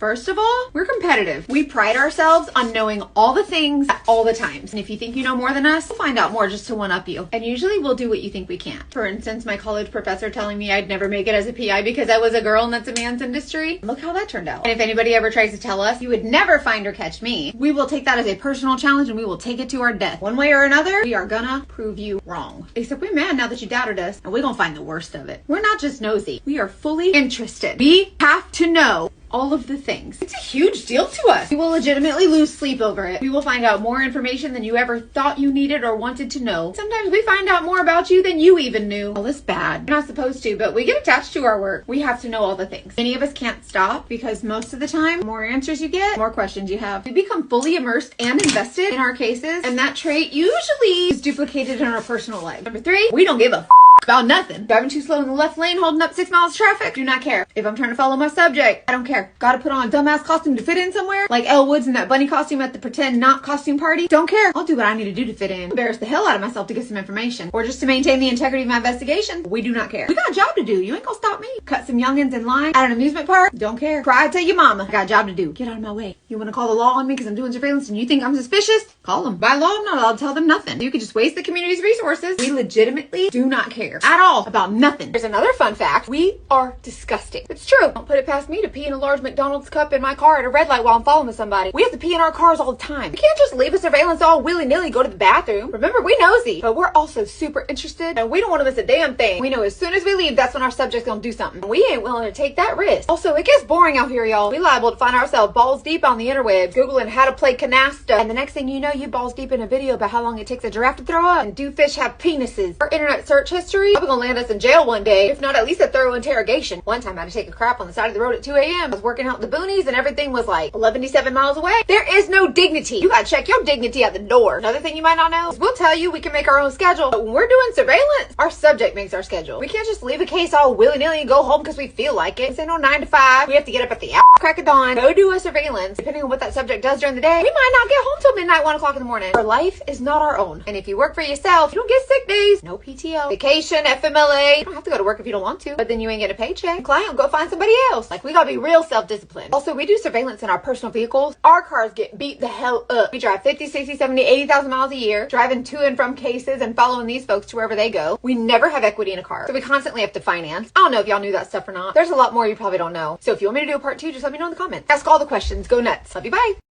First of all, we're competitive. We pride ourselves on knowing all the things at all the times. And if you think you know more than us, we'll find out more just to one-up you. And usually we'll do what you think we can't. For instance, my college professor telling me I'd never make it as a PI because I was a girl and that's a man's industry. Look how that turned out. And if anybody ever tries to tell us you would never find or catch me, we will take that as a personal challenge and we will take it to our death. One way or another, we are gonna prove you wrong. Except we're mad now that you doubted us and we're gonna find the worst of it. We're not just nosy. We are fully interested. We have to know all of the things. It's a huge deal to us. We will legitimately lose sleep over it. We will find out more information than you ever thought you needed or wanted to know. Sometimes we find out more about you than you even knew. All this bad. You're not supposed to, but we get attached to our work. We have to know all the things. Many of us can't stop because most of the time, the more answers you get, the more questions you have. We become fully immersed and invested in our cases, and that trait usually is duplicated in our personal life. Number 3, we don't give a about nothing. Driving too slow in the left lane, holding up 6 miles of traffic, do not care. If I'm trying to follow my subject, I don't care. Gotta put on a dumbass costume to fit in somewhere, like Elle Woods in that bunny costume at the pretend not costume party, don't care. I'll do what I need to do to fit in. Embarrass the hell out of myself to get some information, or just to maintain the integrity of my investigation. We do not care. We got a job to do. You ain't gonna stop me. Cut some youngins in line at an amusement park, don't care. Cry to your mama. I got a job to do. Get out of my way. You wanna call the law on me because I'm doing surveillance and you think I'm suspicious? Call them. By law, I'm not allowed to tell them nothing. You could just waste the community's resources. We legitimately do not care at all about nothing. There's another fun fact. We are disgusting. It's true. Don't put it past me to pee in a large McDonald's cup in my car at a red light while I'm following somebody. We have to pee in our cars all the time. We can't just leave a surveillance all willy-nilly, go to the bathroom. Remember, we nosy, but we're also super interested and we don't want to miss a damn thing. We know as soon as we leave, that's when our subject's gonna do something. We ain't willing to take that risk. Also, it gets boring out here, y'all. We liable to find ourselves balls deep on the interwebs, Googling how to play canasta, and the next thing you know, you balls deep in a video about how long it takes a giraffe to throw up, and do fish have penises? Our internet search history probably gonna land us in jail one day, if not at least a thorough interrogation. One time I had to take a crap on the side of the road at 2 a.m. I was working out in the boonies and everything was like 11-7 miles away. There is no dignity. You gotta check your dignity at the door. Another thing you might not know is we'll tell you we can make our own schedule, but when we're doing surveillance, our subject makes our schedule. We can't just leave a case all willy-nilly and go home because we feel like it. This ain't no 9 to 5. We have to get up at the crack of dawn, go do a surveillance. Depending on what that subject does during the day, we might not get home till midnight, 1 o'clock in the morning. Our life is not our own. And if you work for yourself, you don't get sick days, no PTO, vacation, FMLA. You don't have to go to work if you don't want to, but then you ain't get a paycheck. The client will go find somebody else. Like, we gotta be real self-disciplined. Also, we do surveillance in our personal vehicles. Our cars get beat the hell up. We drive 50, 60, 70, 80,000 miles a year, driving to and from cases and following these folks to wherever they go. We never have equity in a car, so we constantly have to finance. I don't know if y'all knew that stuff or not. There's a lot more you probably don't know. So if you want me to do a part 2, just let me know in the comments. Ask all the questions. Go nuts. Love you. Bye.